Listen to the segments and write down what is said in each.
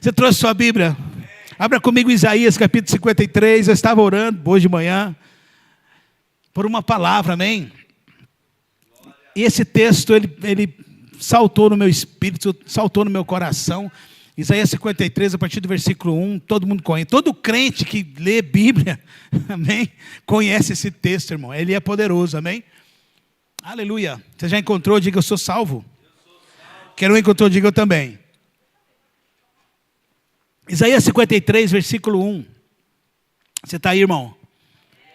Você trouxe sua Bíblia? Abra comigo Isaías capítulo 53. Eu estava orando hoje de manhã por uma palavra, amém? E esse texto, ele saltou no meu espírito, saltou no meu coração. Isaías 53, a partir do versículo 1, todo mundo conhece. Todo crente que lê Bíblia, amém? Conhece esse texto, irmão. Ele é poderoso, amém? Aleluia. Você já encontrou? Diga, eu sou salvo. Quem não encontrou, diga eu também. Isaías 53, versículo 1. Você está aí, irmão?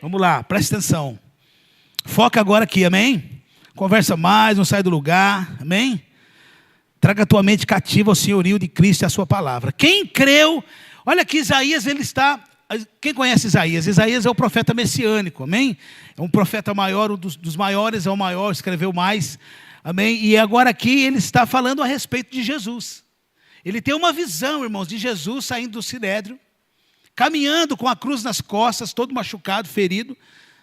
Vamos lá, presta atenção. Foca agora aqui, amém? Conversa mais, não sai do lugar, amém? Traga a tua mente cativa ao senhorio de Cristo e a sua palavra. Quem creu, olha que Isaías, ele está... Quem conhece Isaías? Isaías é o profeta messiânico, amém? É um profeta maior, um dos maiores, é o maior, escreveu mais, amém? E agora aqui ele está falando a respeito de Jesus. Ele tem uma visão, irmãos, de Jesus saindo do sinédrio, caminhando com a cruz nas costas, todo machucado, ferido,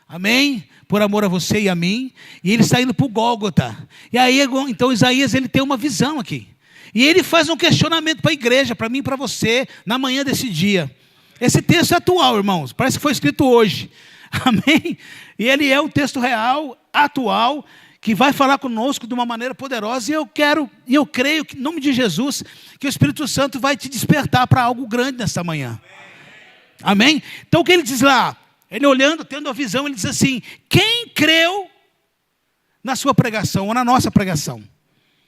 amém? Por amor a você e a mim, e ele está indo para o Gólgota. E aí, então Isaías, ele tem uma visão aqui. E ele faz um questionamento para a igreja, para mim e para você, na manhã desse dia. Esse texto é atual, irmãos, parece que foi escrito hoje, amém? E ele é um texto real, atual, que vai falar conosco de uma maneira poderosa, e eu creio, que, em nome de Jesus, que o Espírito Santo vai te despertar para algo grande nesta manhã. Amém? Então o que ele diz lá? Ele olhando, tendo a visão, ele diz assim: quem creu na sua pregação, ou na nossa pregação?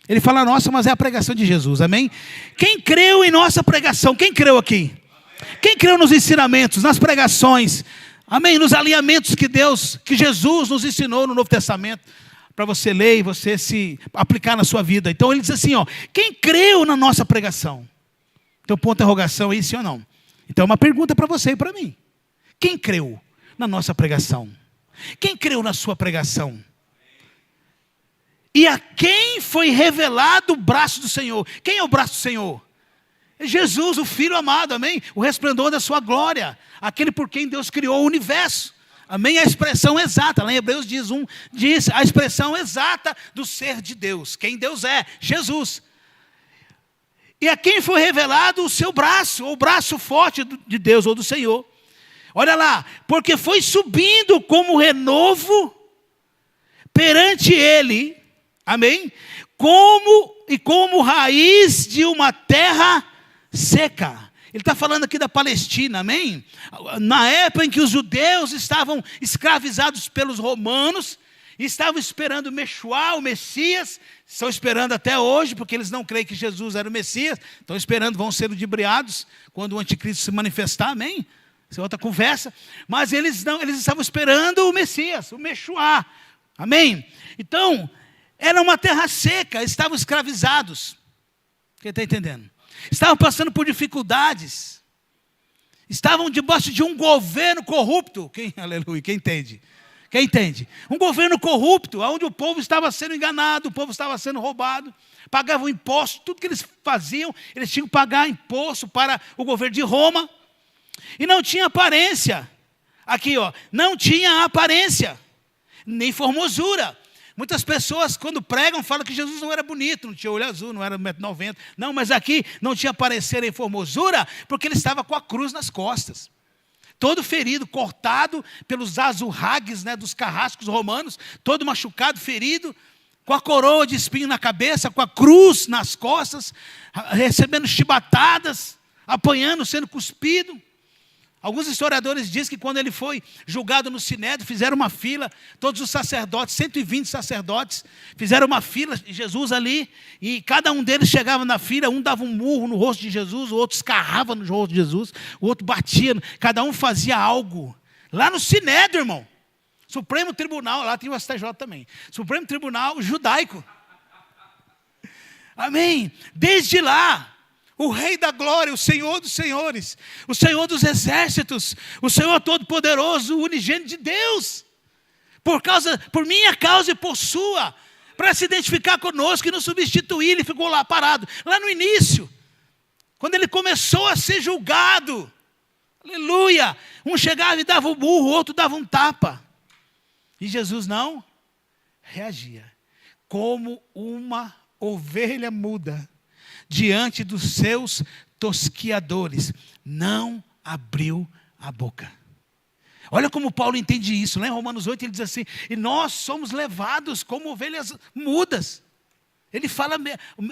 Ele fala nossa, mas é a pregação de Jesus, amém? Quem creu em nossa pregação? Quem creu aqui? Quem creu nos ensinamentos, nas pregações, amém? Nos alinhamentos que Jesus nos ensinou no Novo Testamento, para você ler e você se aplicar na sua vida. Então ele diz assim, ó, quem creu na nossa pregação? Então ponto de interrogação aí, sim ou não? Então é uma pergunta para você e para mim. Quem creu na nossa pregação? Quem creu na sua pregação? E a quem foi revelado o braço do Senhor? Quem é o braço do Senhor? É Jesus, o Filho amado, amém? O resplendor da sua glória, aquele por quem Deus criou o universo. Amém? A expressão exata, lá em Hebreus diz a expressão exata do ser de Deus. Quem Deus é? Jesus. E a quem foi revelado o seu braço, ou o braço forte de Deus ou do Senhor. Olha lá, porque foi subindo como renovo perante ele, amém? Como raiz de uma terra seca. Ele está falando aqui da Palestina, amém? Na época em que os judeus estavam escravizados pelos romanos, estavam esperando Meshua, o Messias, estão esperando até hoje, porque eles não creem que Jesus era o Messias, estão esperando, vão ser ludibriados quando o anticristo se manifestar, amém? Essa é outra conversa, mas eles estavam esperando o Messias, o Meshua, amém? Então, era uma terra seca, estavam escravizados. Quem está entendendo? Estavam passando por dificuldades, estavam debaixo de um governo corrupto. Aleluia, quem entende? Quem entende? Um governo corrupto, onde o povo estava sendo enganado, o povo estava sendo roubado, pagavam imposto, tudo que eles faziam, eles tinham que pagar imposto para o governo de Roma, e não tinha aparência, aqui ó, não tinha aparência, nem formosura. Muitas pessoas, quando pregam, falam que Jesus não era bonito, não tinha olho azul, não era 1,90 m. Não, mas aqui não tinha parecer em formosura, porque ele estava com a cruz nas costas. Todo ferido, cortado pelos azurragues, né, dos carrascos romanos, todo machucado, ferido, com a coroa de espinho na cabeça, com a cruz nas costas, recebendo chibatadas, apanhando, sendo cuspido. Alguns historiadores dizem que quando ele foi julgado no Sinédrio, fizeram uma fila, todos os sacerdotes, 120 sacerdotes, fizeram uma fila de Jesus ali, e cada um deles chegava na fila, um dava um murro no rosto de Jesus, o outro escarrava no rosto de Jesus, o outro batia, cada um fazia algo. Lá no Sinédrio, irmão, Supremo Tribunal, lá tem o STJ também, Supremo Tribunal Judaico. Amém? Desde lá, o Rei da Glória, o Senhor dos Senhores, o Senhor dos Exércitos, o Senhor Todo-Poderoso, o unigênito de Deus, por minha causa e por sua, para se identificar conosco e nos substituir, ele ficou lá parado, lá no início, quando ele começou a ser julgado, aleluia, um chegava e dava um burro, o outro dava um tapa, e Jesus não reagia, como uma ovelha muda, diante dos seus tosquiadores, não abriu a boca. Olha como Paulo entende isso, né? Em Romanos 8 ele diz assim: e nós somos levados como ovelhas mudas. Ele fala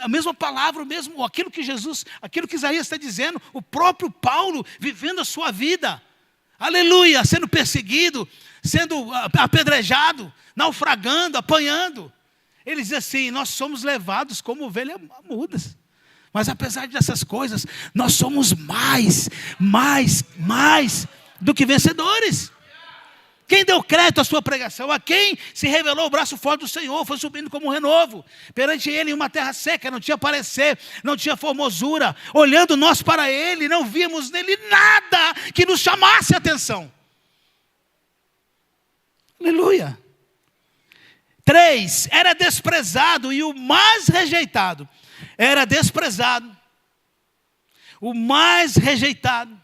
a mesma palavra, aquilo que Isaías está dizendo, o próprio Paulo vivendo a sua vida. Aleluia, sendo perseguido, sendo apedrejado, naufragando, apanhando. Ele diz assim: nós somos levados como ovelhas mudas. Mas apesar dessas coisas, nós somos mais do que vencedores. Quem deu crédito à sua pregação? A quem se revelou o braço forte do Senhor, foi subindo como um renovo. Perante Ele em uma terra seca, não tinha parecer, não tinha formosura. Olhando nós para Ele, não víamos nele nada que nos chamasse a atenção. Aleluia. 3, era desprezado e o mais rejeitado. Era desprezado, o mais rejeitado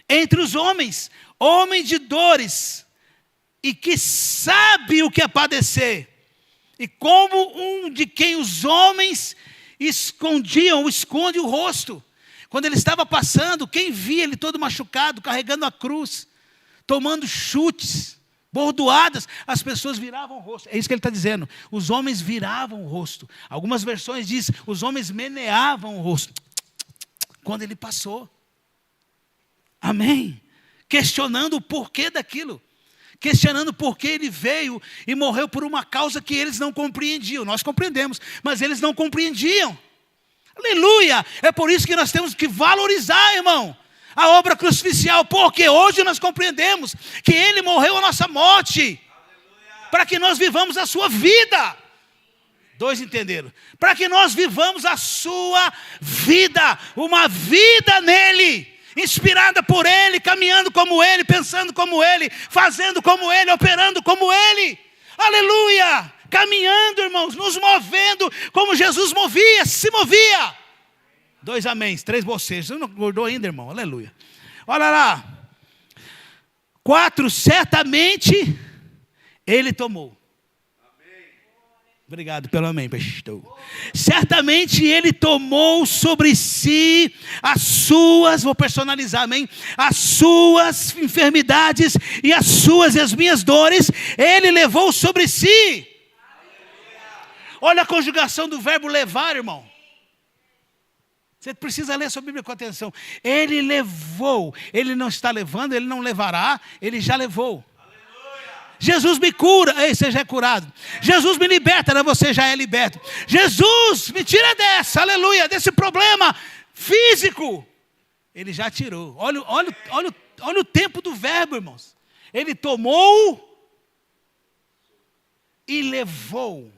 entre os homens, homem de dores, e que sabe o que é padecer, e como um de quem os homens esconde o rosto. Quando ele estava passando, quem via ele todo machucado, carregando a cruz, tomando chutes, bordoadas, as pessoas viravam o rosto. É isso que ele está dizendo. Os homens viravam o rosto. Algumas versões dizem, os homens meneavam o rosto quando ele passou. Amém? Questionando o porquê daquilo. Questionando por que ele veio e morreu por uma causa que eles não compreendiam. Nós compreendemos, mas eles não compreendiam. Aleluia! É por isso que nós temos que valorizar, irmão, a obra crucificial, porque hoje nós compreendemos que Ele morreu a nossa morte, para que nós vivamos a sua vida. 2 entenderam? Para que nós vivamos a sua vida, uma vida nele, inspirada por Ele, caminhando como Ele, pensando como Ele, fazendo como Ele, operando como Ele. Aleluia! Caminhando, irmãos, nos movendo como Jesus se movia. 2 améns, 3 bocejos. Você não acordou ainda, irmão? Aleluia. Olha lá. 4, certamente Ele tomou. Obrigado pelo amém, pastor. Certamente Ele tomou sobre si as suas, vou personalizar, amém? As suas enfermidades e as minhas dores, Ele levou sobre si. Olha a conjugação do verbo levar, irmão. Você precisa ler sua Bíblia com atenção. Ele levou, Ele não está levando, Ele não levará, Ele já levou. Jesus me cura, ei, você já é curado. Jesus me liberta, você já é liberto. Jesus me tira dessa, aleluia, desse problema físico. Ele já tirou. Olha o tempo do verbo, irmãos. Ele tomou e levou.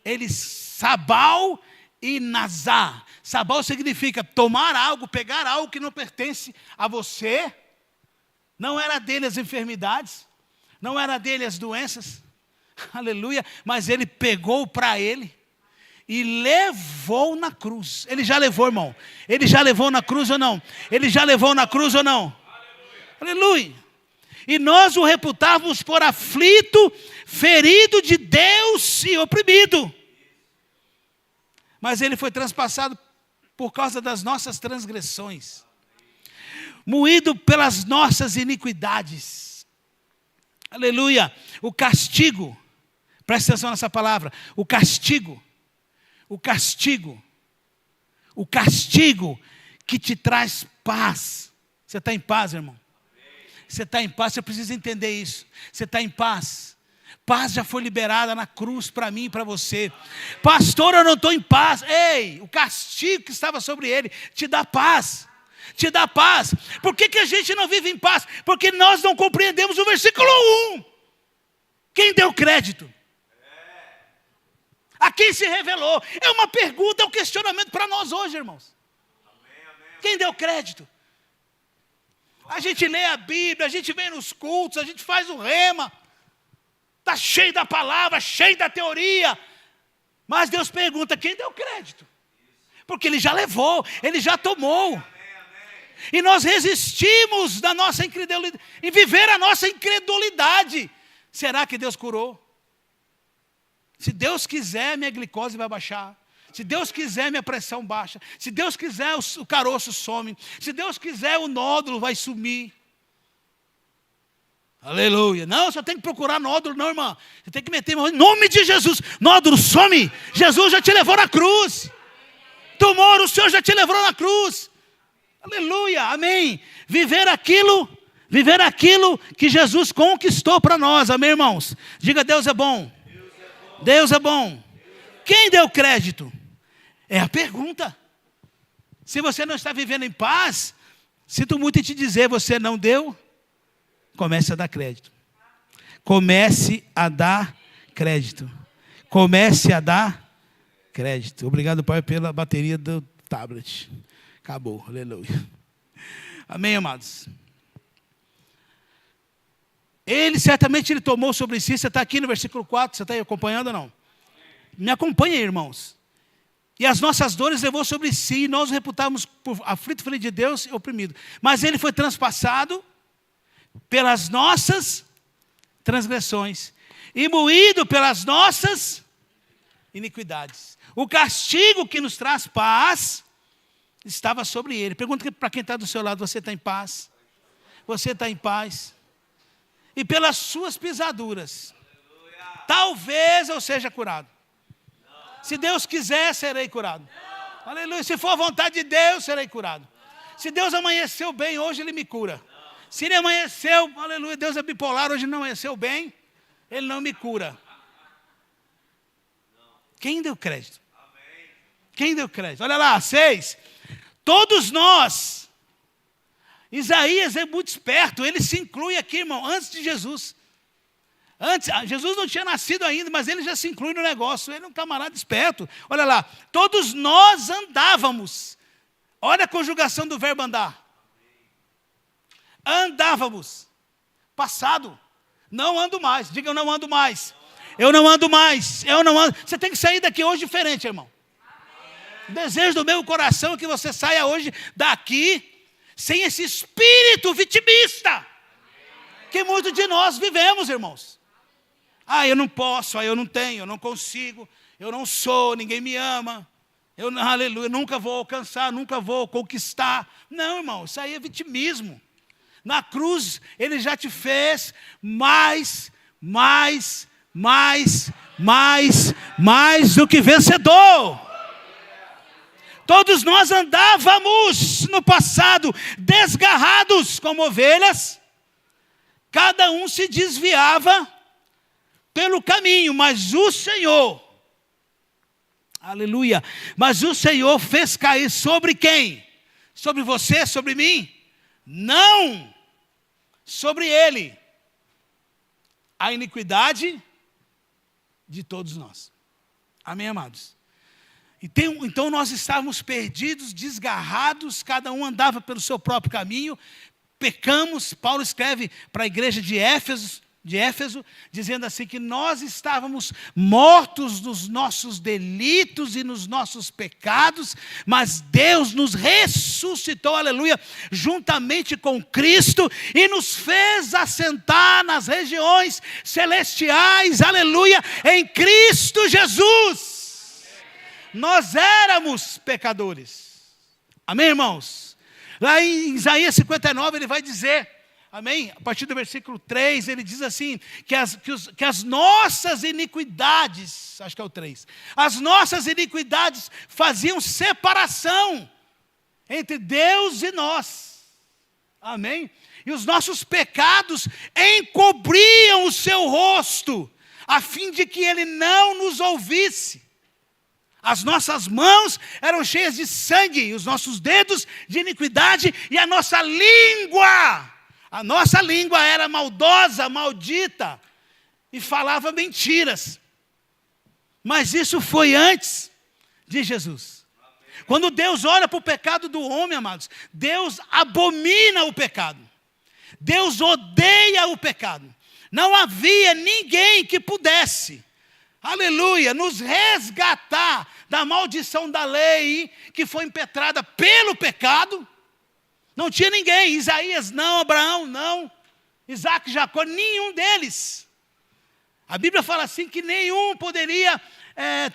Ele sabal e nazar. Sabal significa tomar algo, pegar algo que não pertence a você. Não era dele as enfermidades, não era dele as doenças, aleluia, mas ele pegou para ele e levou na cruz. Ele já levou, irmão. Ele já levou na cruz ou não? Ele já levou na cruz ou não? Aleluia. E nós o reputávamos por aflito, ferido de Deus e oprimido. Mas ele foi transpassado por causa das nossas transgressões, moído pelas nossas iniquidades. Aleluia. O castigo, presta atenção nessa palavra, o castigo que te traz paz. Você está em paz, irmão? Você está em paz, você precisa entender isso. Você está em paz. Paz já foi liberada na cruz para mim e para você. Pastor, eu não estou em paz. Ei, o castigo que estava sobre ele te dá paz. Te dá paz. Por que a gente não vive em paz? Porque nós não compreendemos o versículo 1. Quem deu crédito? A quem se revelou? É uma pergunta, é um questionamento para nós hoje, irmãos. Quem deu crédito? A gente lê a Bíblia, a gente vem nos cultos, a gente faz o rema. Está cheio da palavra, cheio da teoria. Mas Deus pergunta, quem deu crédito? Porque Ele já levou, Ele já tomou. E nós resistimos da nossa incredulidade, em viver a nossa incredulidade. Será que Deus curou? Se Deus quiser, minha glicose vai baixar. Se Deus quiser, minha pressão baixa. Se Deus quiser, o caroço some. Se Deus quiser, o nódulo vai sumir. Aleluia. Não, só tem que procurar nódulo, não, irmã. Você tem que meter, irmão, em nome de Jesus. Nódulo, some. Jesus já te levou na cruz. Tumor, o Senhor já te levou na cruz. Aleluia, amém. Viver aquilo que Jesus conquistou para nós, amém, irmãos? Diga, Deus é bom. Deus é bom. Quem deu crédito? É a pergunta. Se você não está vivendo em paz, sinto muito em te dizer, você não deu, comece a dar crédito. Comece a dar crédito. Comece a dar crédito. Obrigado, Pai, pela bateria do tablet. Acabou, aleluia. Amém, amados? Certamente ele tomou sobre si, você está aqui no versículo 4, você está aí acompanhando ou não? Me acompanha aí, irmãos. E as nossas dores levou sobre si, e nós o reputamos por aflito, filho de Deus e oprimido. Mas ele foi transpassado pelas nossas transgressões, e moído pelas nossas iniquidades. O castigo que nos traz paz estava sobre ele. Pergunta para quem está do seu lado, você está em paz? Você está em paz? E pelas suas pisaduras, talvez eu seja curado. Se Deus quiser, serei curado. Aleluia. Se for a vontade de Deus, serei curado. Se Deus amanheceu bem, hoje Ele me cura. Se Ele amanheceu, aleluia, Deus é bipolar, hoje não amanheceu bem, Ele não me cura. Quem deu crédito? Quem deu crédito? Olha lá, 6. Todos nós. Isaías é muito esperto, ele se inclui aqui, irmão, antes de Jesus. Jesus não tinha nascido ainda, mas ele já se inclui no negócio. Ele é um camarada esperto. Olha lá, todos nós andávamos. Olha a conjugação do verbo andar. Andávamos. Passado. Não ando mais. Diga, eu não ando mais. Eu não ando mais. Eu não ando. Você tem que sair daqui hoje diferente, irmão. O desejo do meu coração é que você saia hoje daqui sem esse espírito vitimista que muitos de nós vivemos, irmãos. Eu não posso, eu não tenho, eu não consigo, eu não sou, ninguém me ama, aleluia, nunca vou alcançar, nunca vou conquistar. Não, irmão, isso aí é vitimismo. Na cruz, Ele já te fez mais do que vencedor. Todos nós andávamos no passado desgarrados como ovelhas, cada um se desviava pelo caminho, mas o Senhor, aleluia, mas o Senhor fez cair sobre quem? Sobre você, sobre mim? Não, sobre ele, a iniquidade de todos nós. Amém, amados? Então nós estávamos perdidos, desgarrados, cada um andava pelo seu próprio caminho, pecamos. Paulo escreve para a igreja de Éfeso, dizendo assim que nós estávamos mortos nos nossos delitos e nos nossos pecados, mas Deus nos ressuscitou, aleluia, juntamente com Cristo e nos fez assentar nas regiões celestiais, aleluia, em Cristo Jesus. Nós éramos pecadores. Amém, irmãos? Lá em Isaías 59 ele vai dizer, amém? A partir do versículo 3, ele diz assim, que as nossas iniquidades, acho que é o 3, as nossas iniquidades faziam separação entre Deus e nós. Amém? E os nossos pecados encobriam o seu rosto, a fim de que ele não nos ouvisse. As nossas mãos eram cheias de sangue, os nossos dedos de iniquidade, e a nossa língua era maldosa, maldita, e falava mentiras. Mas isso foi antes de Jesus. Quando Deus olha para o pecado do homem, amados, Deus abomina o pecado. Deus odeia o pecado. Não havia ninguém que pudesse, aleluia, nos resgatar da maldição da lei que foi impetrada pelo pecado. Não tinha ninguém. Isaías não, Abraão não, Isaac, Jacó, nenhum deles. A Bíblia fala assim que nenhum poderia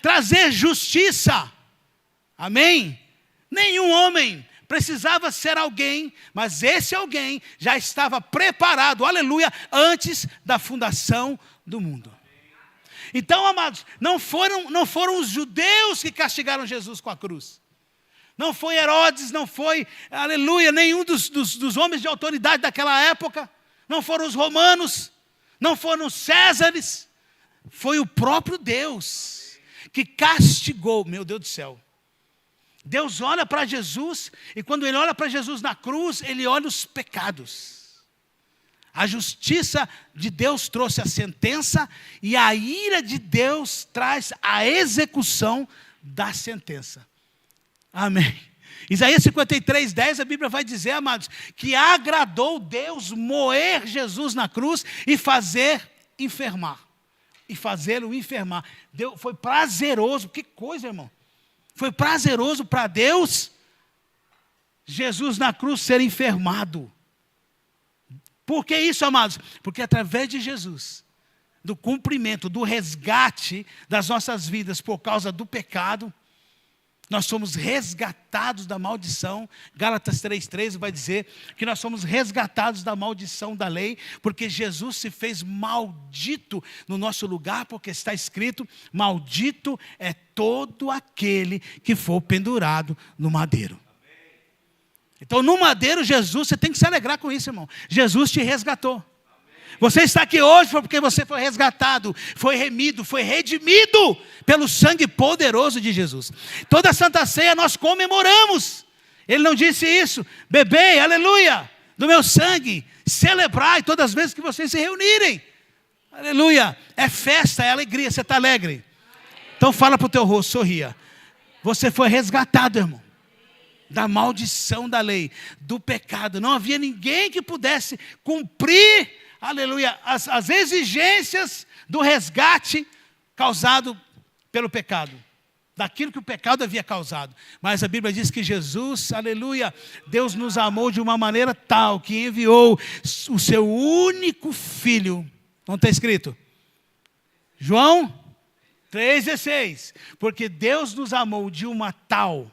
trazer justiça Amém? Nenhum homem precisava ser alguém, mas esse alguém já estava preparado, aleluia, antes da fundação do mundo. Então, amados, não foram os judeus que castigaram Jesus com a cruz. Não foi Herodes, não foi, aleluia, nenhum dos homens de autoridade daquela época. Não foram os romanos, não foram os Césares. Foi o próprio Deus que castigou, meu Deus do céu. Deus olha para Jesus, e quando Ele olha para Jesus na cruz, Ele olha os pecados. A justiça de Deus trouxe a sentença, e a ira de Deus traz a execução da sentença. Amém. Isaías 53:10, a Bíblia vai dizer, amados, que agradou Deus moer Jesus na cruz e fazer enfermar. E fazê-lo enfermar. Deus, foi prazeroso, que coisa, irmão. Foi prazeroso para Deus Jesus na cruz ser enfermado. Por que isso, amados? Porque através de Jesus, do cumprimento, do resgate das nossas vidas por causa do pecado, nós somos resgatados da maldição. Gálatas 3:13 vai dizer que nós somos resgatados da maldição da lei, porque Jesus se fez maldito no nosso lugar, porque está escrito, maldito é todo aquele que for pendurado no madeiro. Então no madeiro Jesus, você tem que se alegrar com isso, irmão. Jesus te resgatou. Você está aqui hoje porque você foi resgatado, foi remido, foi redimido pelo sangue poderoso de Jesus. Toda a Santa Ceia nós comemoramos. Ele não disse isso, bebei, aleluia, do meu sangue, celebrai todas as vezes que vocês se reunirem. Aleluia, é festa, é alegria, você está alegre? Então fala para o teu rosto, sorria. Você foi resgatado, irmão, da maldição da lei, do pecado. Não havia ninguém que pudesse cumprir, aleluia, as exigências do resgate causado pelo pecado, daquilo que o pecado havia causado. Mas a Bíblia diz que Jesus, aleluia, Deus nos amou de uma maneira tal que enviou o seu único filho. Não está escrito? João 3,16. Porque Deus nos amou de uma tal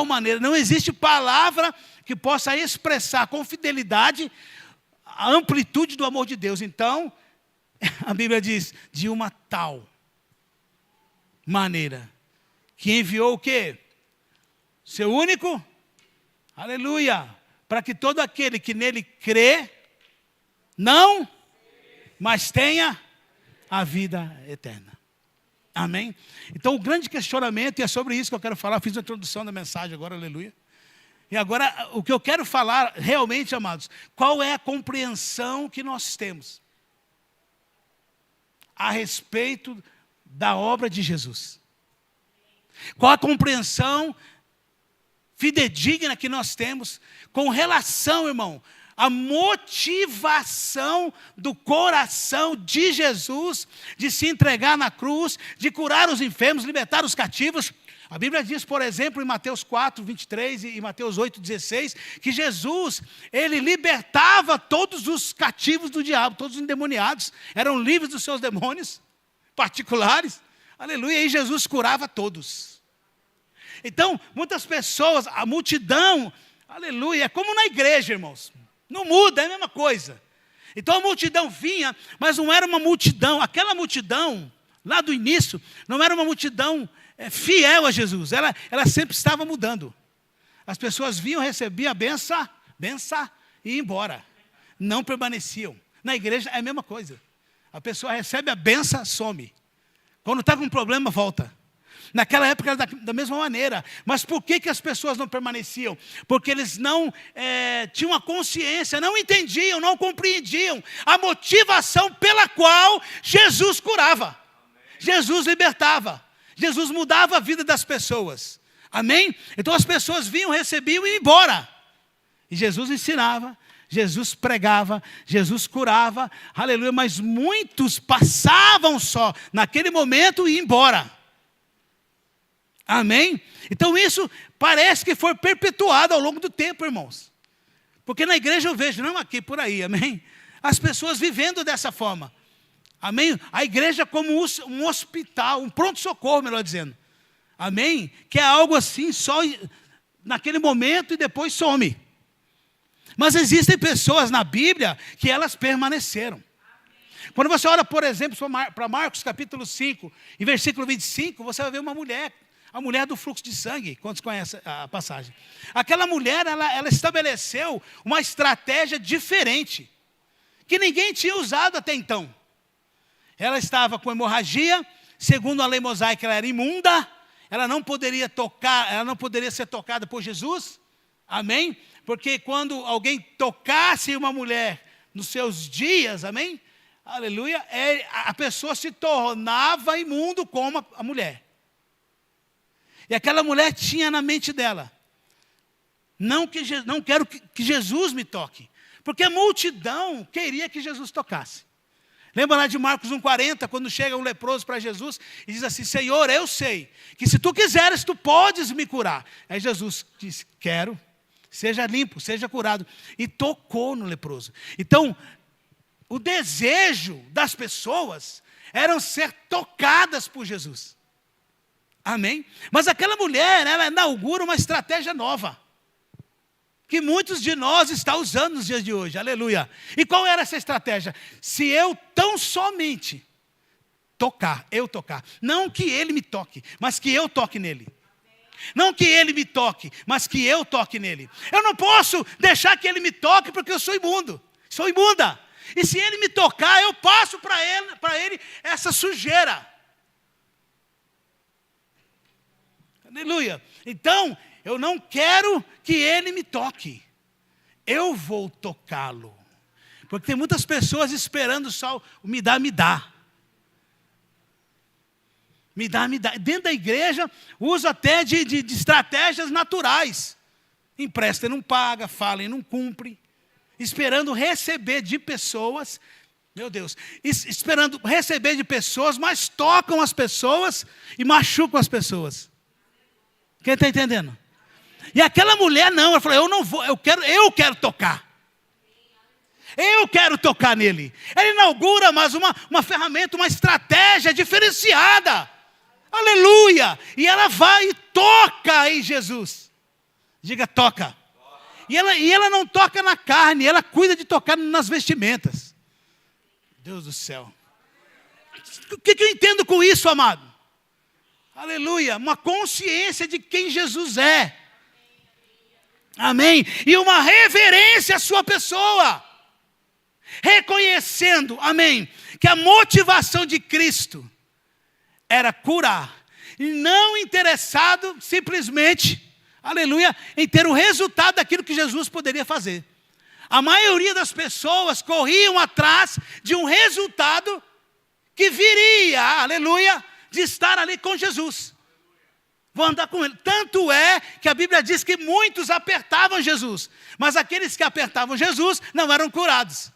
maneira, não existe palavra que possa expressar com fidelidade a amplitude do amor de Deus. Então, a Bíblia diz, de uma tal maneira, que enviou o quê? Seu único, aleluia, para que todo aquele que nele crê, não, mas tenha a vida eterna. Amém? Então o grande questionamento, e é sobre isso que eu quero falar, eu fiz a introdução da mensagem agora, aleluia. E agora, o que eu quero falar realmente, amados, qual é a compreensão que nós temos a respeito da obra de Jesus? Qual a compreensão fidedigna que nós temos com relação, irmão, a motivação do coração de Jesus de se entregar na cruz, de curar os enfermos, libertar os cativos. A Bíblia diz, por exemplo, em Mateus 4:23 e Mateus 8:16, que Jesus, ele libertava todos os cativos do diabo, todos os endemoniados, eram livres dos seus demônios particulares. Aleluia, e Jesus curava todos. Então, muitas pessoas, a multidão, aleluia, é como na igreja, irmãos. Não muda, é a mesma coisa. Então a multidão vinha, mas não era uma multidão. Aquela multidão, lá do início, não era uma multidão fiel a Jesus. Ela sempre estava mudando. As pessoas vinham, recebiam a benção e iam embora. Não permaneciam. Na igreja é a mesma coisa. A pessoa recebe a benção, some. Quando está com um problema, volta. Naquela época era da mesma maneira. Mas por que as pessoas não permaneciam? Porque eles não tinham a consciência, não entendiam, não compreendiam a motivação pela qual Jesus curava. Jesus libertava. Jesus mudava a vida das pessoas. Amém? Então as pessoas vinham, recebiam e iam embora. E Jesus ensinava, Jesus pregava, Jesus curava. Aleluia, mas muitos passavam só naquele momento e iam embora. Amém? Então isso parece que foi perpetuado ao longo do tempo, irmãos. Porque na igreja eu vejo, não aqui, por aí, amém? As pessoas vivendo dessa forma. Amém? A igreja como um hospital, um pronto-socorro, melhor dizendo. Amém? Que é algo assim, só naquele momento e depois some. Mas existem pessoas na Bíblia que elas permaneceram. Quando você olha, por exemplo, para Marcos capítulo 5, e versículo 25, você vai ver uma mulher, a mulher do fluxo de sangue. Quantos conhecem a passagem? Aquela mulher, ela estabeleceu uma estratégia diferente, que ninguém tinha usado até então. Ela estava com hemorragia, segundo a lei mosaica, ela era imunda, ela não poderia ser tocada por Jesus, amém? Porque quando alguém tocasse uma mulher nos seus dias, amém? Aleluia, a pessoa se tornava imundo como a mulher. E aquela mulher tinha na mente dela, não quero que Jesus me toque, porque a multidão queria que Jesus tocasse. Lembra lá de Marcos 1,40, quando chega um leproso para Jesus e diz assim: Senhor, eu sei que se tu quiseres, tu podes me curar. Aí Jesus disse: quero, seja limpo, seja curado. E tocou no leproso. Então, o desejo das pessoas era ser tocadas por Jesus. Amém? Mas aquela mulher, ela inaugura uma estratégia nova, que muitos de nós estão usando nos dias de hoje, aleluia. E qual era essa estratégia? Se eu tão somente tocar, não que ele me toque, mas que eu toque nele. Não que ele me toque, mas que eu toque nele. Eu não posso deixar que ele me toque porque eu sou imundo, sou imunda. E se ele me tocar, eu passo para ele essa sujeira. Aleluia. Então, eu não quero que ele me toque. Eu vou tocá-lo. Porque tem muitas pessoas esperando só o me dá. Me dá. Dentro da igreja, usa até de estratégias naturais. Empresta e não paga, fala e não cumpre. Esperando receber de pessoas, meu Deus, esperando receber de pessoas, mas tocam as pessoas e machucam as pessoas. Quem está entendendo? E aquela mulher não, ela falou: eu não vou, eu quero tocar. Eu quero tocar nele. Ela inaugura mais uma ferramenta, uma estratégia diferenciada. Aleluia! E ela vai e toca em Jesus. Diga, toca. E ela não toca na carne, ela cuida de tocar nas vestimentas. Deus do céu. O que eu entendo com isso, amado? Aleluia, uma consciência de quem Jesus é. Amém? E uma reverência à sua pessoa. Reconhecendo, amém, que a motivação de Cristo era curar. E não interessado simplesmente, aleluia, em ter o resultado daquilo que Jesus poderia fazer. A maioria das pessoas corriam atrás de um resultado que viria, aleluia, de estar ali com Jesus. Vou andar com ele. Tanto é que a Bíblia diz que muitos apertavam Jesus, mas aqueles que apertavam Jesus não eram curados,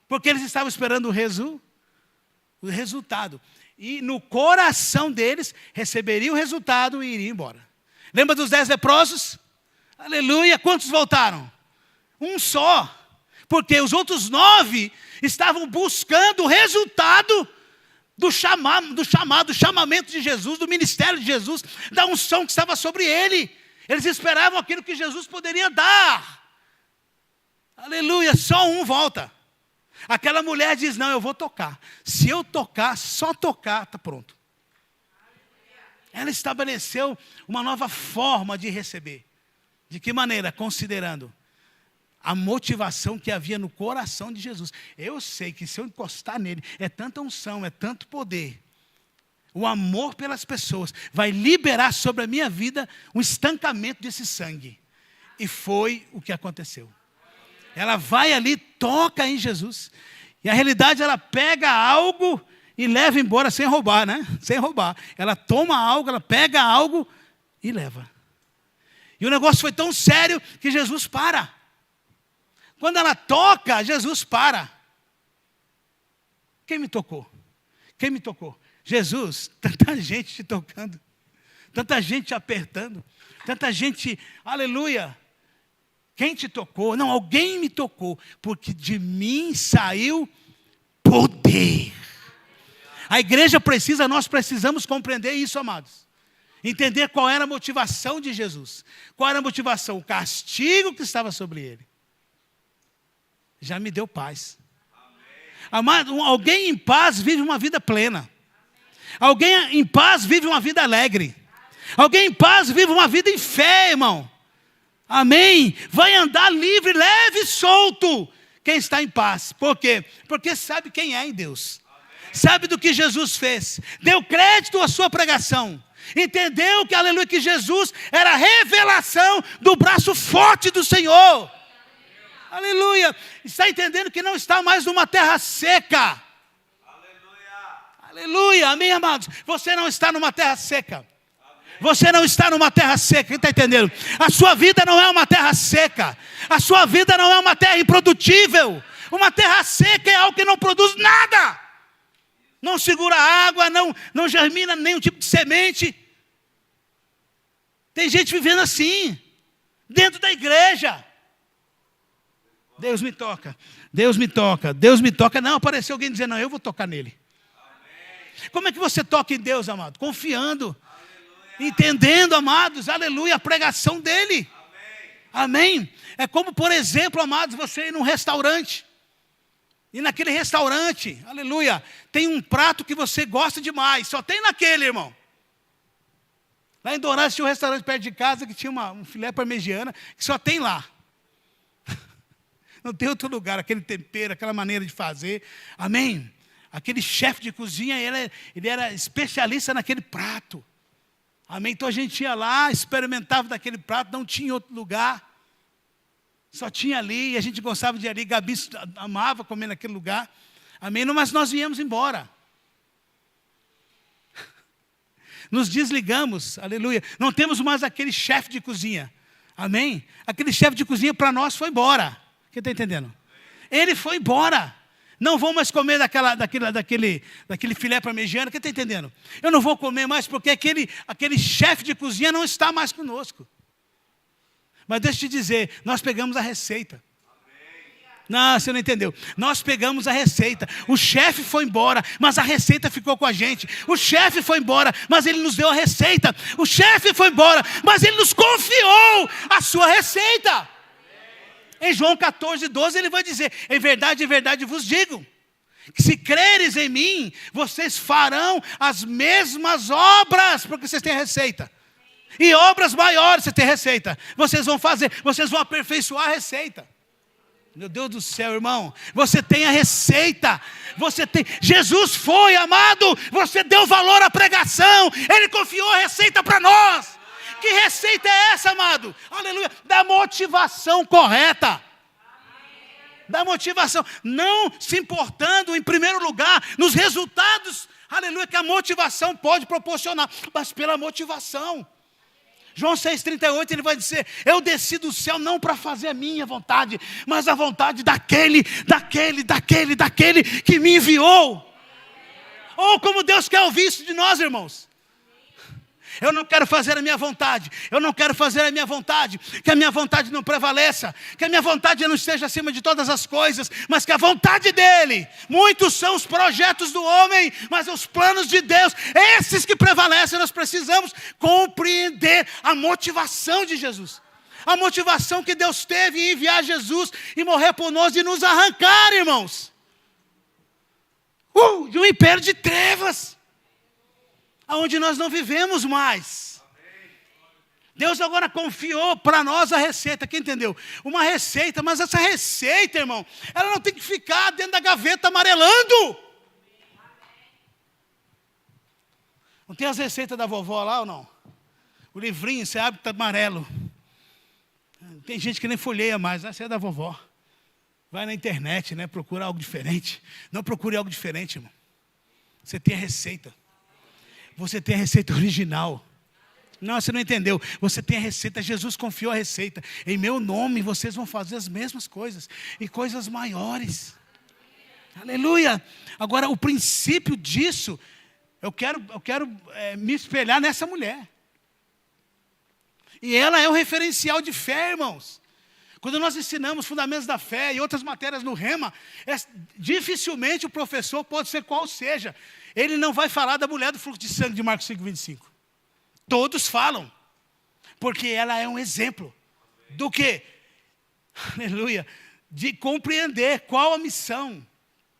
porque eles estavam esperando o resultado. E no coração deles receberia o resultado e iria embora. Lembra dos 10 leprosos? Aleluia. Quantos voltaram? Um só. Porque os outros 9 estavam buscando o resultado do chamamento de Jesus, do ministério de Jesus, da unção que estava sobre ele. Eles esperavam aquilo que Jesus poderia dar. Aleluia. Só um volta. Aquela mulher diz: não, eu vou tocar. Se eu tocar, só tocar, está pronto. Ela estabeleceu uma nova forma de receber. De que maneira? Considerando a motivação que havia no coração de Jesus. Eu sei que se eu encostar nele, é tanta unção, é tanto poder. O amor pelas pessoas vai liberar sobre a minha vida um estancamento desse sangue. E foi o que aconteceu. Ela vai ali, toca em Jesus. E a realidade, ela pega algo e leva embora sem roubar, né? Sem roubar. Ela toma algo, ela pega algo e leva. E o negócio foi tão sério que Jesus para. Quando ela toca, Jesus para. Quem me tocou? Quem me tocou? Jesus. Tanta gente te tocando. Tanta gente te apertando. Tanta gente, aleluia. Quem te tocou? Não, alguém me tocou. Porque de mim saiu poder. A igreja precisa, nós precisamos compreender isso, amados. Entender qual era a motivação de Jesus. Qual era a motivação? O castigo que estava sobre ele. Já me deu paz. Amado, alguém em paz vive uma vida plena. Alguém em paz vive uma vida alegre. Alguém em paz vive uma vida em fé, irmão. Amém? Vai andar livre, leve e solto. Quem está em paz. Por quê? Porque sabe quem é em Deus. Sabe do que Jesus fez. Deu crédito à sua pregação. Entendeu que, aleluia, que Jesus era a revelação do braço forte do Senhor. Aleluia. Está entendendo que não está mais numa terra seca. Aleluia. Amém, amados? Você não está numa terra seca. Você não está numa terra seca. Quem está entendendo? A sua vida não é uma terra seca. A sua vida não é uma terra improdutível. Uma terra seca é algo que não produz nada. Não segura água, não germina nenhum tipo de semente. Tem gente vivendo assim, dentro da igreja. Deus me toca, Deus me toca, Deus me toca. Não, apareceu alguém dizendo, não, eu vou tocar nele. Amém. Como é que você toca em Deus, amado? Confiando, aleluia. Entendendo, amados, aleluia, a pregação dele. Amém. Amém. É como, por exemplo, amados, você ir num restaurante. E naquele restaurante, aleluia, tem um prato que você gosta demais. Só tem naquele, irmão. Lá em Dourados tinha um restaurante perto de casa que tinha um filé parmegiana, que só tem lá. Não tem outro lugar, aquele tempero, aquela maneira de fazer. Amém? Aquele chefe de cozinha, ele era especialista naquele prato. Amém? Então a gente ia lá, experimentava daquele prato, não tinha outro lugar. Só tinha ali, e a gente gostava de ir ali. Gabi amava comer naquele lugar. Amém? Mas nós viemos embora. Nos desligamos, aleluia. Não temos mais aquele chefe de cozinha. Amém? Aquele chefe de cozinha para nós foi embora. Quem está entendendo? Ele foi embora. Não vou mais comer daquele filé parmegiano. Quem está entendendo? Eu não vou comer mais porque aquele chefe de cozinha não está mais conosco. Mas deixa eu te dizer, nós pegamos a receita. Não, você não entendeu. Nós pegamos a receita. O chefe foi embora, mas a receita ficou com a gente. O chefe foi embora, mas ele nos deu a receita. O chefe foi embora, mas ele nos confiou a sua receita. Em João 14:12 ele vai dizer, em verdade vos digo, que se creres em mim, vocês farão as mesmas obras, porque vocês têm a receita. E obras maiores, você tem receita. Vocês vão fazer, vocês vão aperfeiçoar a receita. Meu Deus do céu, irmão. Você tem a receita. Você tem. Jesus foi, amado. Você deu valor à pregação. Ele confiou a receita para nós. Que receita é essa, amado? Aleluia. Da motivação correta. Da motivação. Não se importando, em primeiro lugar, nos resultados, aleluia, que a motivação pode proporcionar. Mas pela motivação. João 6,38 ele vai dizer, eu desci do céu não para fazer a minha vontade, mas a vontade daquele que me enviou. Oh, como Deus quer ouvir isso de nós, irmãos. Eu não quero fazer a minha vontade, eu não quero fazer a minha vontade, que a minha vontade não prevaleça, que a minha vontade não esteja acima de todas as coisas, mas que a vontade dEle, muitos são os projetos do homem, mas os planos de Deus, esses que prevalecem. Nós precisamos compreender a motivação de Jesus, a motivação que Deus teve em enviar Jesus e morrer por nós e nos arrancar, irmãos, de um império de trevas, aonde nós não vivemos mais. Deus agora confiou para nós a receita. Quem entendeu? Uma receita, mas essa receita, irmão, ela não tem que ficar dentro da gaveta amarelando. Não tem as receitas da vovó lá ou não? O livrinho, você abre, está amarelo. Tem gente que nem folheia mais. Essa é da vovó. Vai na internet, né? Procura algo diferente. Não procure algo diferente, irmão. Você tem a receita. Você tem a receita original. Não, você não entendeu. Você tem a receita. Jesus confiou a receita. Em meu nome vocês vão fazer as mesmas coisas. E coisas maiores. Aleluia. Agora o princípio disso. Eu quero me espelhar nessa mulher. E ela é o referencial de fé, irmãos. Quando nós ensinamos fundamentos da fé e outras matérias no Rema, dificilmente o professor, pode ser qual seja, ele não vai falar da mulher do fluxo de sangue de Marcos 5:25. Todos falam, porque ela é um exemplo do quê? Aleluia, de compreender qual a missão,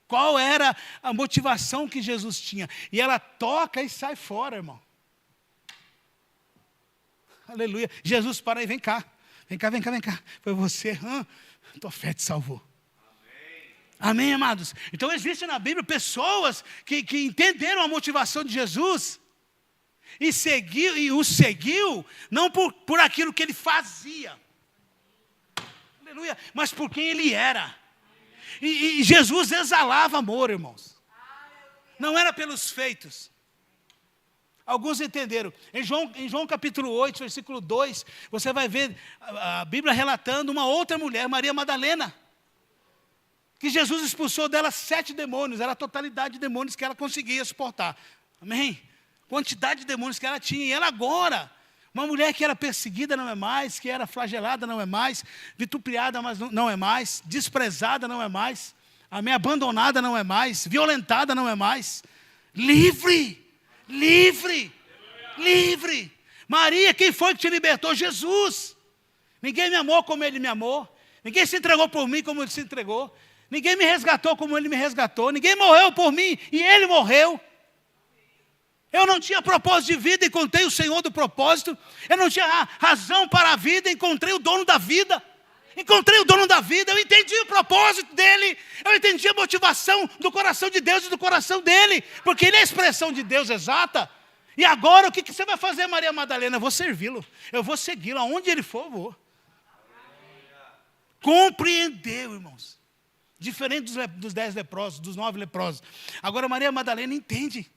qual era a motivação que Jesus tinha. E ela toca e sai fora, irmão. Aleluia. Jesus, para aí, vem cá. Vem cá. Foi você, tua fé te salvou. Amém, amados? Então existem na Bíblia pessoas que entenderam a motivação de Jesus e o seguiu, não por aquilo que ele fazia. Aleluia. Mas por quem ele era. E Jesus exalava amor, irmãos. Não era pelos feitos. Alguns entenderam. Em João capítulo 8, versículo 2, você vai ver a Bíblia relatando uma outra mulher, Maria Madalena, que Jesus expulsou dela 7 demônios, era a totalidade de demônios que ela conseguia suportar. Amém? Quantidade de demônios que ela tinha. E ela agora, uma mulher que era perseguida não é mais, que era flagelada não é mais, vituperada mas não é mais, desprezada não é mais, amém? Abandonada não é mais, violentada não é mais, livre. Maria, quem foi que te libertou? Jesus. Ninguém me amou como ele me amou. Ninguém se entregou por mim como ele se entregou. Ninguém me resgatou como ele me resgatou. Ninguém morreu por mim e ele morreu. Eu não tinha propósito de vida, encontrei o Senhor do propósito. Eu não tinha razão para a vida, encontrei o dono da vida. Eu entendi o propósito dele, eu entendi a motivação do coração de Deus e do coração dele, porque ele é a expressão de Deus exata. E agora o que você vai fazer, Maria Madalena? Eu vou servi-lo, eu vou segui-lo, aonde ele for eu vou. Compreendeu, irmãos, diferente dos 10 leprosos, dos 9 leprosos. Agora Maria Madalena entende.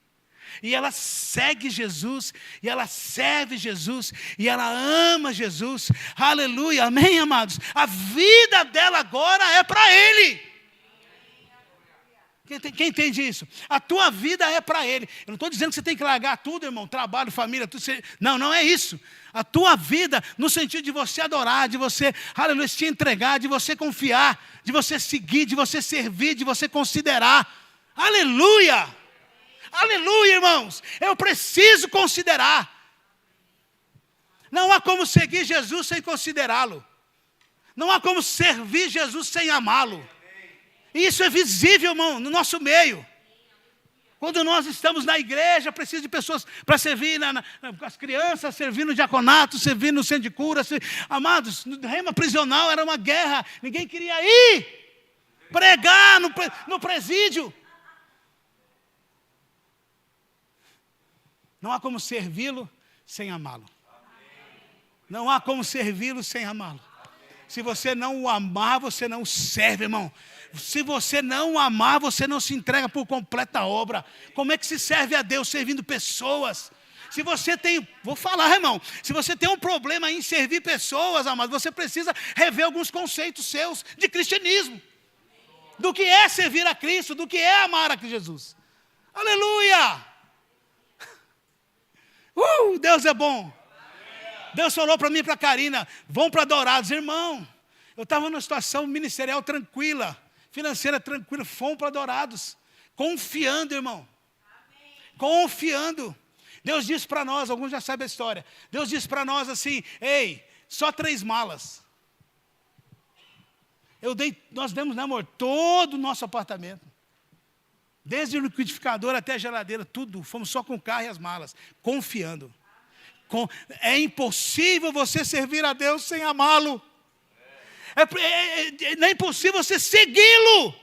E ela segue Jesus, e ela serve Jesus, e ela ama Jesus. Aleluia, amém, amados? A vida dela agora é para Ele. Quem entende isso? A tua vida é para Ele. Eu não estou dizendo que você tem que largar tudo, irmão, trabalho, família, tudo. Não é isso. A tua vida, no sentido de você adorar, de você, aleluia, se entregar, de você confiar, de você seguir, de você servir, de você considerar. Aleluia! Aleluia, irmãos, eu preciso considerar. Não há como seguir Jesus sem considerá-lo. Não há como servir Jesus sem amá-lo. E isso é visível, irmão, no nosso meio. Quando nós estamos na igreja, precisa de pessoas para servir as crianças, servir no diaconato, servir no centro de cura. Amados, no Rema prisional era uma guerra. Ninguém queria ir pregar no presídio. Não há como servi-lo sem amá-lo. Não há como servi-lo sem amá-lo. Se você não o amar, você não o serve, irmão. Se você não o amar, você não se entrega por completa obra. Como é que se serve a Deus servindo pessoas? Se você tem, vou falar, irmão, se você tem um problema em servir pessoas, amado, você precisa rever alguns conceitos seus de cristianismo. Do que é servir a Cristo, do que é amar a Jesus. Aleluia! Deus é bom. Deus falou para mim e para a Karina, vão para Dourados. Irmão, eu estava numa situação ministerial tranquila, financeira tranquila, fomos para Dourados, confiando, irmão. Confiando. Deus disse para nós, alguns já sabem a história, Deus disse para nós assim, ei, só 3 malas. Nós demos, né, amor, todo o nosso apartamento. Desde o liquidificador até a geladeira, tudo, fomos só com o carro e as malas, confiando. É impossível você servir a Deus sem amá-lo. É impossível você segui-lo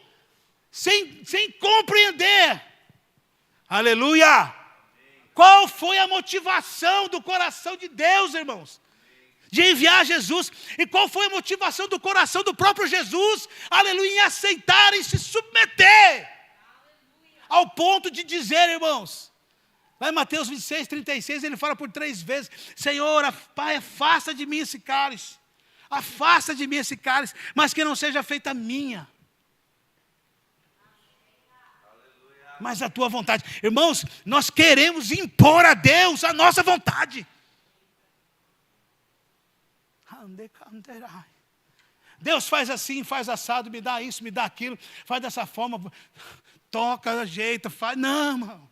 sem compreender. Aleluia! Qual foi a motivação do coração de Deus, irmãos? De enviar Jesus. E qual foi a motivação do coração do próprio Jesus? Aleluia! Em aceitar e se submeter. Ao ponto de dizer, irmãos, lá em Mateus 26, 36, ele fala por 3 vezes, Senhor, Pai, afasta de mim esse cálice, mas que não seja feita a minha, mas a tua vontade. Irmãos, nós queremos impor a Deus a nossa vontade. Deus faz assim, faz assado, me dá isso, me dá aquilo, faz dessa forma, toca, ajeita, faz. Não, irmão.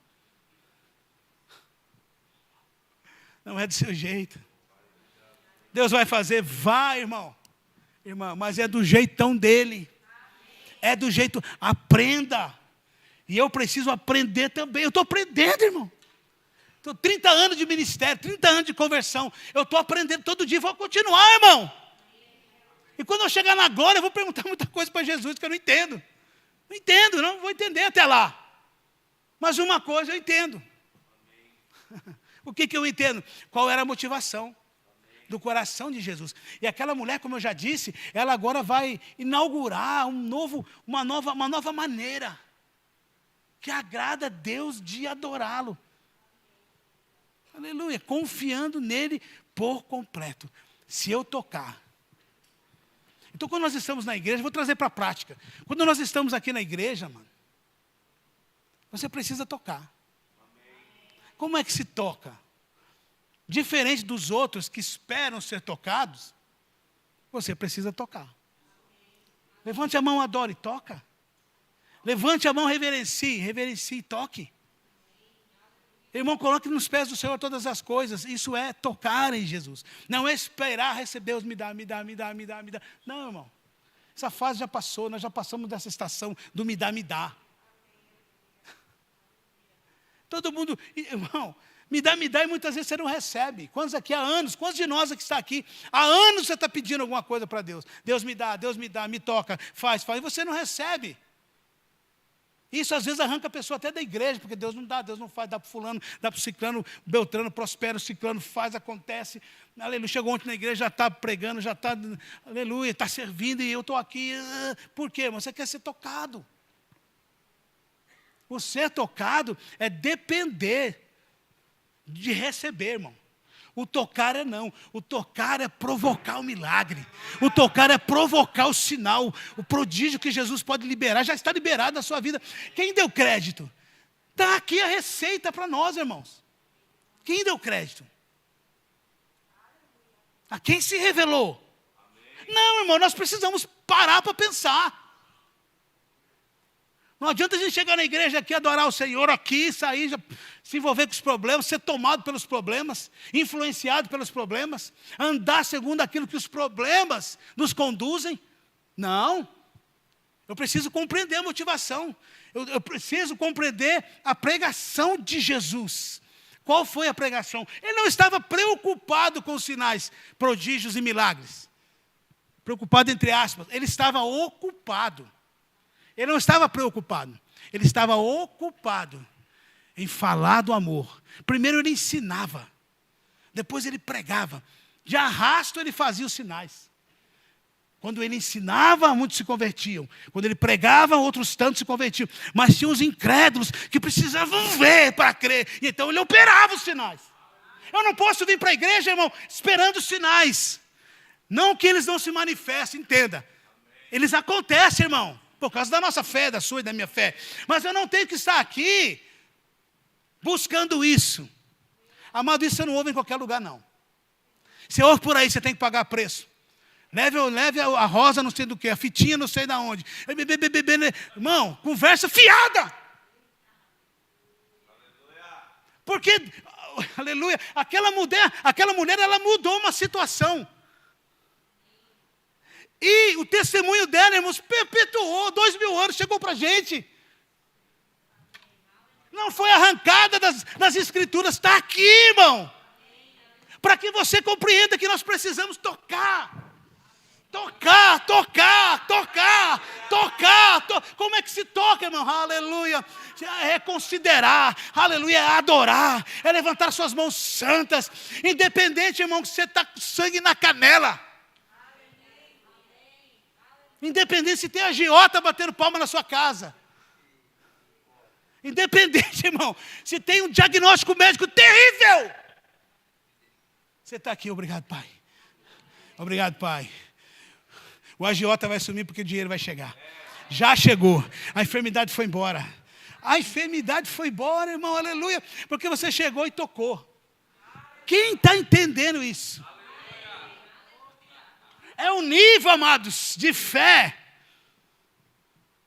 Não é do seu jeito. Deus vai fazer, vai, irmão. Irmão, mas é do jeitão dele. É do jeito, aprenda. E eu preciso aprender também. Eu estou aprendendo, irmão. Estou 30 anos de ministério, 30 anos de conversão. Eu estou aprendendo todo dia, vou continuar, irmão. E quando eu chegar na glória, eu vou perguntar muita coisa para Jesus que eu não entendo. Não entendo, não vou entender até lá. Mas uma coisa eu entendo. O que eu entendo? Qual era a motivação do coração de Jesus? E aquela mulher, como eu já disse, ela agora vai inaugurar uma nova maneira que agrada a Deus de adorá-lo. Aleluia, confiando nele por completo. Se eu tocar. Então, quando nós estamos na igreja, vou trazer para a prática. Quando nós estamos aqui na igreja, mano, você precisa tocar. Como é que se toca? Diferente dos outros que esperam ser tocados, você precisa tocar. Levante a mão, adore e toca. Levante a mão, reverencie e toque. Irmão, coloque nos pés do Senhor todas as coisas. Isso é tocar em Jesus. Não é esperar receber Deus me dá. Não, irmão. Essa fase já passou, nós já passamos dessa estação do me dá. Todo mundo, irmão, me dá e muitas vezes você não recebe. Quantos aqui há anos, quantos de nós que está aqui, há anos você está pedindo alguma coisa para Deus. Deus me dá, me toca, faz, e você não recebe. Isso às vezes arranca a pessoa até da igreja, porque Deus não dá, Deus não faz, dá para fulano, dá para o ciclano, Beltrano, prospera, o ciclano faz, acontece. Aleluia, chegou ontem na igreja, já está pregando, já está, aleluia, está servindo e eu estou aqui. Por quê, irmão? Você quer ser tocado. O ser tocado é depender de receber, irmão. O tocar é não, o tocar é provocar o milagre, o tocar é provocar o sinal, o prodígio que Jesus pode liberar, já está liberado na sua vida. Quem deu crédito? Está aqui a receita para nós, irmãos. Quem deu crédito? A quem se revelou? Não, irmão, nós precisamos parar para pensar. Não adianta a gente chegar na igreja aqui, adorar o Senhor aqui, sair, já, se envolver com os problemas, ser tomado pelos problemas, influenciado pelos problemas, andar segundo aquilo que os problemas nos conduzem. Não. Eu preciso compreender a motivação. Eu preciso compreender a pregação de Jesus. Qual foi a pregação? Ele não estava preocupado com os sinais, prodígios e milagres. Preocupado entre aspas. Ele estava ocupado. Ele não estava preocupado, ele estava ocupado em falar do amor. Primeiro ele ensinava, depois ele pregava. De arrasto ele fazia os sinais. Quando ele ensinava, muitos se convertiam. Quando ele pregava, outros tantos se convertiam. Mas tinha os incrédulos que precisavam ver para crer. E então ele operava os sinais. Eu não posso vir para a igreja, irmão, esperando os sinais. Não que eles não se manifestem, entenda. Eles acontecem, irmão. Por causa da nossa fé, da sua e da minha fé. Mas eu não tenho que estar aqui buscando isso. Amado, isso você não ouve em qualquer lugar, não. Você ouve por aí, você tem que pagar preço. Leve a rosa não sei do que, a fitinha não sei de onde. Irmão, conversa fiada. Porque, aleluia, aquela mulher, ela mudou uma situação. E o testemunho dela, irmãos, perpetuou 2000 anos, chegou para a gente. Não foi arrancada das escrituras, está aqui, irmão. Para que você compreenda que nós precisamos tocar. Como é que se toca, irmão? Aleluia. É considerar, aleluia, é adorar, é levantar suas mãos santas. Independente, irmão, que você está com sangue na canela. Independente se tem agiota batendo palma na sua casa. Independente, irmão, se tem um diagnóstico médico terrível. Você está aqui, obrigado, Pai. Obrigado, Pai. O agiota vai sumir porque o dinheiro vai chegar. Já chegou. A enfermidade foi embora. A enfermidade foi embora, irmão, aleluia. Porque você chegou e tocou. Quem está entendendo isso? É um nível, amados, de fé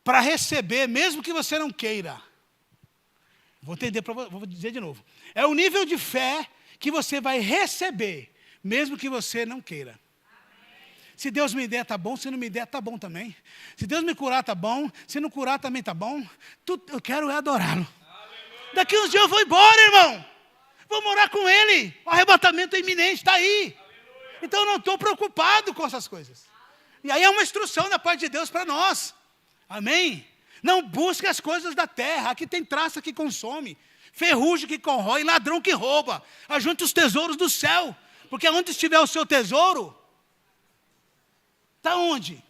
para receber, mesmo que você não queira. Vou dizer de novo. É o nível de fé que você vai receber, mesmo que você não queira. Se Deus me der, tá bom. Se não me der, tá bom também. Se Deus me curar, tá bom. Se não curar, também tá bom. Eu quero adorá-lo. Daqui uns dias eu vou embora, irmão. Vou morar com Ele. O arrebatamento é iminente, está aí. Então eu não estou preocupado com essas coisas. E aí é uma instrução da parte de Deus para nós. Amém? Não busque as coisas da terra. Aqui tem traça que consome, ferrugem que corrói, ladrão que rouba. Ajunte os tesouros do céu. Porque onde estiver o seu tesouro, está onde?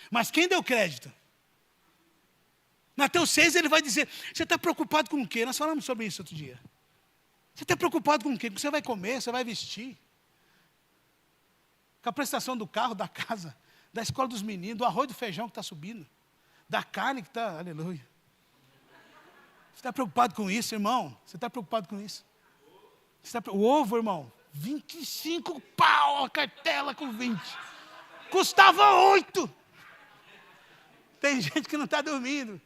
Mas quem deu crédito? Mateus 6 ele vai dizer, você está preocupado com o quê? Nós falamos sobre isso outro dia. Você está preocupado com o quê? Com o que você vai comer, você vai vestir. Com a prestação do carro, da casa, da escola dos meninos, do arroz e do feijão que está subindo, da carne que está, aleluia. Você está preocupado com isso, irmão? Você está preocupado com isso? O ovo, irmão, 25 pau a cartela com 20. Custava 8. Tem gente que não está dormindo.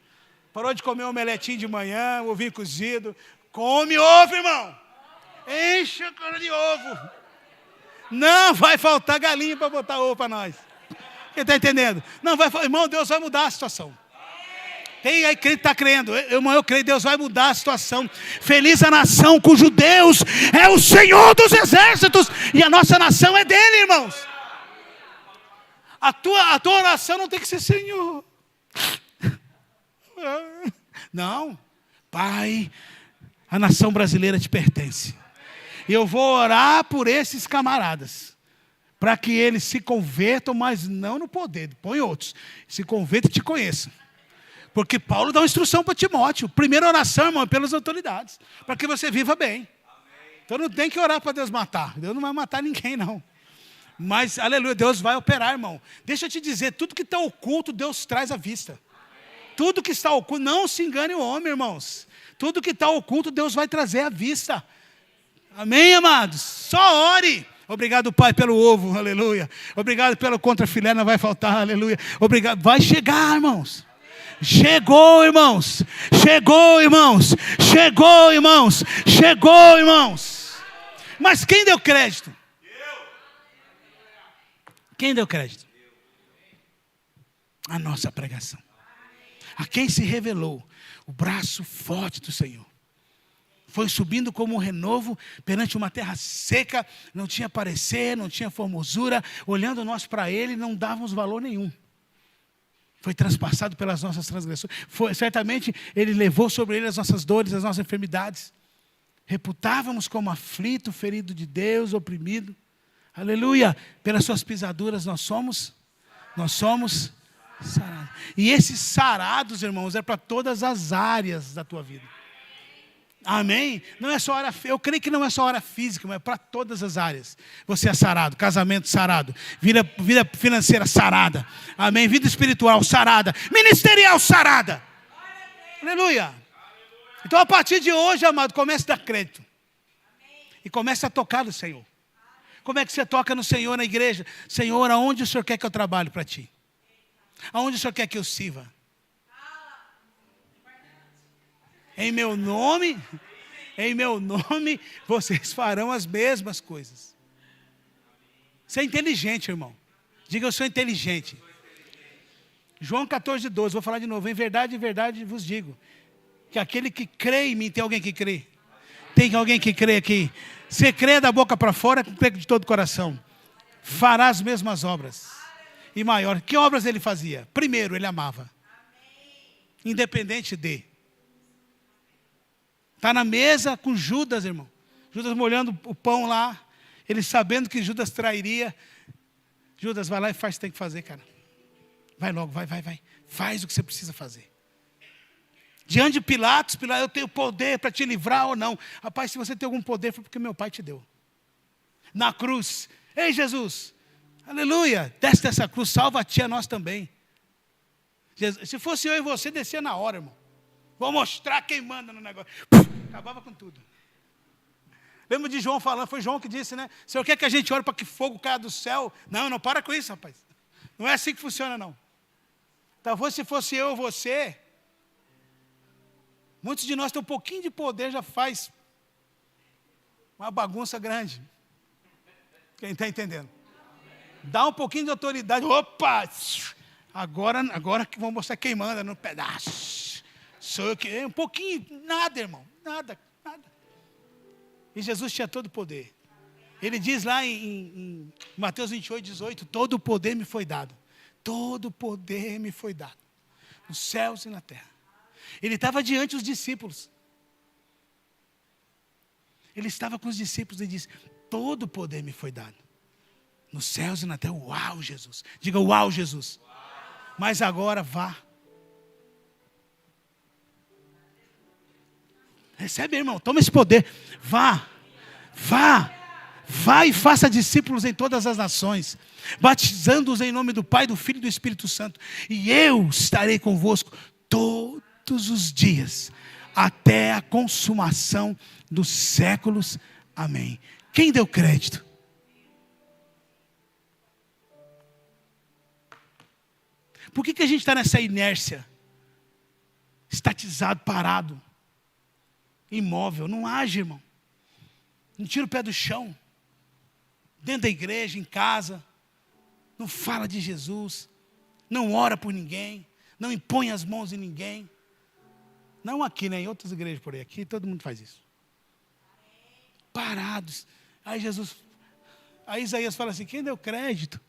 Parou de comer um omeletinho de manhã, um ovinho cozido. Come ovo, irmão. Enche a cara de ovo. Não vai faltar galinha para botar ovo para nós. Quem está entendendo? Não vai faltar. Irmão, Deus vai mudar a situação. Quem aí está crendo? Irmão, eu creio, Deus vai mudar a situação. Feliz a nação cujo Deus é o Senhor dos exércitos. E a nossa nação é dele, irmãos. A tua oração não tem que ser Senhor. Não. Pai, a nação brasileira te pertence. Eu vou orar por esses camaradas, para que eles se convertam, mas não no poder, põe outros, se convertam e te conheçam. Porque Paulo dá uma instrução para Timóteo, primeira oração, irmão, pelas autoridades, para que você viva bem. Então não tem que orar para Deus matar, Deus não vai matar ninguém não. Mas, aleluia, Deus vai operar, irmão. Deixa eu te dizer, tudo que está oculto, Deus traz à vista. Tudo que está oculto, não se engane o homem, irmãos. Tudo que está oculto, Deus vai trazer à vista. Amém, amados? Só ore. Obrigado, Pai, pelo ovo, aleluia. Obrigado pelo contrafilé, não vai faltar, aleluia. Obrigado, vai chegar, irmãos. Chegou, irmãos. Chegou, irmãos. Chegou, irmãos. Chegou, irmãos. Mas quem deu crédito? Quem deu crédito? A nossa pregação. A quem se revelou o braço forte do Senhor. Foi subindo como um renovo perante uma terra seca, não tinha parecer, não tinha formosura. Olhando nós para Ele, não dávamos valor nenhum. Foi transpassado pelas nossas transgressões. Certamente Ele levou sobre Ele as nossas dores, as nossas enfermidades. Reputávamos como aflito, ferido de Deus, oprimido. Aleluia, pelas suas pisaduras nós somos sarados. E esses sarados, irmãos, é para todas as áreas da tua vida. Amém? Não é só área, eu creio que não é só área física, mas é para todas as áreas. Você é sarado, casamento sarado, vida financeira sarada. Amém? Vida espiritual sarada, ministerial sarada. Aleluia. Então a partir de hoje, amado, comece a dar crédito. E comece a tocar no Senhor. Como é que você toca no Senhor na igreja? Senhor, aonde o Senhor quer que eu trabalhe para Ti? Aonde o Senhor quer que eu sirva? Em meu nome, vocês farão as mesmas coisas. Você é inteligente, irmão. Diga, eu sou inteligente. João 14:12, vou falar de novo. Em verdade vos digo, que aquele que crê em mim, tem alguém que crê? Tem alguém que crê aqui? Você crê da boca para fora, crê de todo o coração. Fará as mesmas obras. E maior. Que obras ele fazia? Primeiro, ele amava. Independente de. Está na mesa com Judas, irmão. Judas molhando o pão lá. Ele sabendo que Judas trairia. Judas, vai lá e faz o que tem que fazer, cara. Vai logo, vai. Faz o que você precisa fazer. Diante de Pilatos, eu tenho poder para te livrar ou não. Rapaz, se você tem algum poder, foi porque meu pai te deu. Na cruz. Ei, Jesus. Aleluia. Desce dessa cruz, salva a ti, a nós também. Jesus, se fosse eu e você, descia na hora, irmão. Vou mostrar quem manda no negócio. Acabava com tudo. Lembra de João falando, foi João que disse, né? Senhor, quer que a gente ore para que fogo caia do céu? Não, não para com isso, rapaz. Não é assim que funciona, não. Talvez se fosse eu ou você, muitos de nós têm um pouquinho de poder, já faz uma bagunça grande. Quem está entendendo? Dá um pouquinho de autoridade. Opa! Agora que vão mostrar quem manda no pedaço. Sou eu que. Um pouquinho, nada, irmão. Nada. E Jesus tinha todo o poder. Ele diz lá em Mateus 28, 18: todo o poder me foi dado. Todo o poder me foi dado. Nos céus e na terra. Ele estava diante dos discípulos. Ele estava com os discípulos e disse: todo o poder me foi dado. Nos céus e na terra. Uau, Jesus. Diga uau, Jesus. Uau. Mas agora vá. Recebe, irmão. Toma esse poder. Vá e faça discípulos em todas as nações, batizando-os em nome do Pai, do Filho e do Espírito Santo. E eu estarei convosco todos os dias, até a consumação dos séculos. Amém. Quem deu crédito? Por que a gente está nessa inércia? Estatizado, parado, imóvel. Não age, irmão. Não tira o pé do chão. Dentro da igreja, em casa. Não fala de Jesus. Não ora por ninguém. Não impõe as mãos em ninguém. Não aqui, né? Em outras igrejas por aí. Aqui todo mundo faz isso. Parados. Aí Isaías fala assim: quem deu crédito?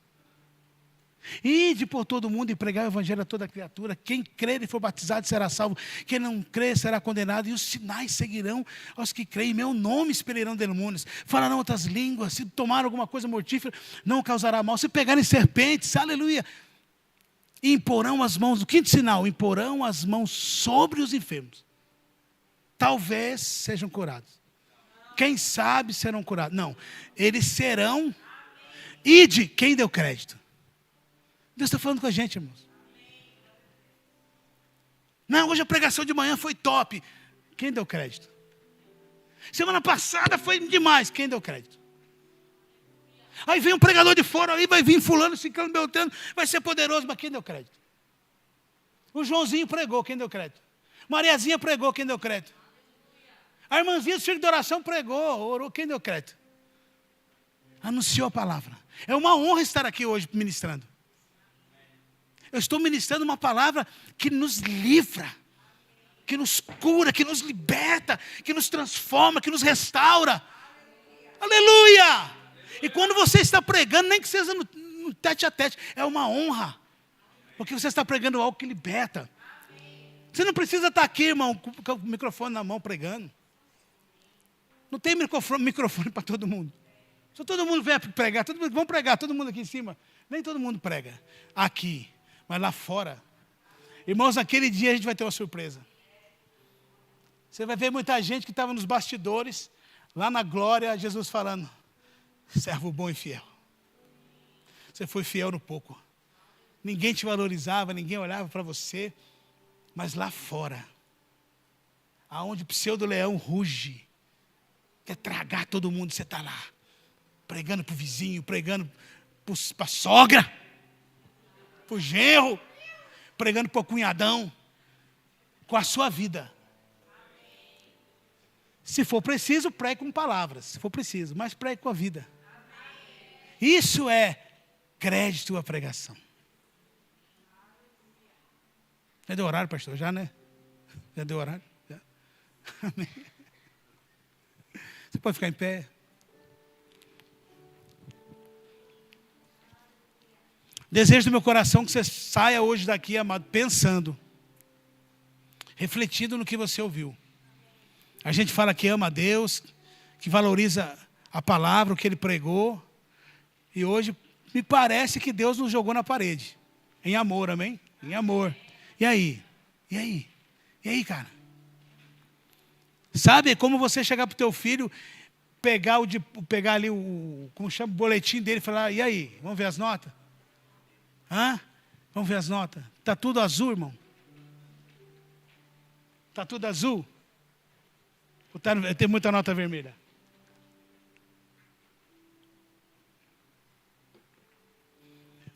Ide por todo mundo e pregar o evangelho a toda criatura. Quem crer e for batizado será salvo. Quem não crer será condenado. E os sinais seguirão aos que creem. Em meu nome expelirão demônios. Falarão outras línguas. Se tomar alguma coisa mortífera, não causará mal. Se pegarem serpentes, aleluia. E imporão as mãos. O quinto sinal: imporão as mãos sobre os enfermos. Talvez sejam curados. Quem sabe serão curados. Não, eles serão. Ide, quem deu crédito? Deus está falando com a gente, irmãos. Não, hoje a pregação de manhã foi top. Quem deu crédito? Semana passada foi demais. Quem deu crédito? Aí vem um pregador de fora, aí vai vir fulano, ciclano, beltrano, vai ser poderoso, mas quem deu crédito? O Joãozinho pregou, quem deu crédito? Mariazinha pregou, quem deu crédito? A irmãzinha do Circo de Oração pregou, orou, quem deu crédito? Anunciou a palavra. É uma honra estar aqui hoje ministrando. Eu estou ministrando uma palavra que nos livra, que nos cura, que nos liberta, que nos transforma, que nos restaura. Aleluia! E quando você está pregando, nem que seja no tete a tete, é uma honra. Porque você está pregando algo que liberta. Você não precisa estar aqui, irmão, com o microfone na mão pregando. Não tem microfone para todo mundo. Se todo mundo vier pregar, vamos pregar, todo mundo aqui em cima. Nem todo mundo prega aqui. Mas lá fora, irmãos, naquele dia a gente vai ter uma surpresa. Você vai ver muita gente que estava nos bastidores, lá na glória, Jesus falando: servo bom e fiel. Você foi fiel no pouco. Ninguém te valorizava, ninguém olhava para você. Mas lá fora, aonde o pseudo-leão ruge, quer tragar todo mundo, você está lá, pregando para o vizinho, pregando para a sogra, para o genro, pregando para o cunhadão, com a sua vida. Se for preciso, pregue com palavras, se for preciso, mas pregue com a vida. Isso é crédito à pregação. Já deu horário, pastor? Já, né? Já deu horário? Já. Amém. Você pode ficar em pé. Desejo do meu coração que você saia hoje daqui, amado, pensando, refletindo no que você ouviu. A gente fala que ama a Deus, que valoriza a palavra, o que Ele pregou. E hoje me parece que Deus nos jogou na parede. Em amor, amém? Em amor. E aí? E aí? E aí, cara? Sabe, é como você chegar para o teu filho, pegar ali como chama, o boletim dele e falar: e aí, vamos ver as notas? Hã? Vamos ver as notas? Está tudo azul, irmão? Está tudo azul? Ou tem muita nota vermelha?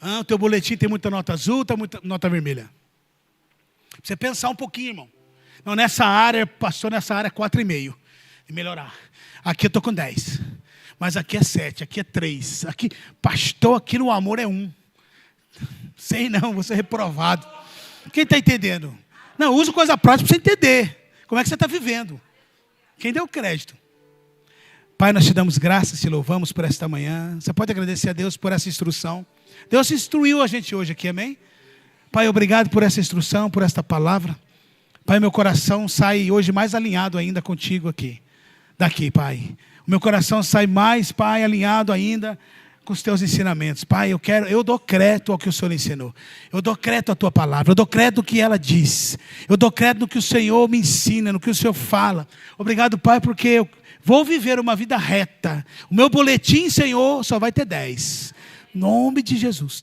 O teu boletim tem muita nota azul, tem muita nota vermelha. Você pensar um pouquinho, irmão. Não, nessa área, pastor, nessa área é 4,5. E melhorar. Aqui eu estou com 10. Mas aqui é 7, aqui é 3. Aqui, pastor, aqui no amor é 1. Sei não, você é reprovado. Quem está entendendo? Não, usa coisa prática para você entender. Como é que você está vivendo? Quem deu crédito? Pai, nós te damos graças, te louvamos por esta manhã. Você pode agradecer a Deus por essa instrução. Deus instruiu a gente hoje aqui, amém? Pai, obrigado por essa instrução, por esta palavra. Pai, meu coração sai hoje mais alinhado ainda contigo aqui. Daqui, Pai. O meu coração sai mais, Pai, alinhado ainda com os teus ensinamentos. Pai, eu dou crédito ao que o Senhor ensinou. Eu dou crédito à tua palavra. Eu dou crédito no que ela diz. Eu dou crédito no que o Senhor me ensina, no que o Senhor fala. Obrigado, Pai, porque eu vou viver uma vida reta. O meu boletim, Senhor, só vai ter 10. Em nome de Jesus.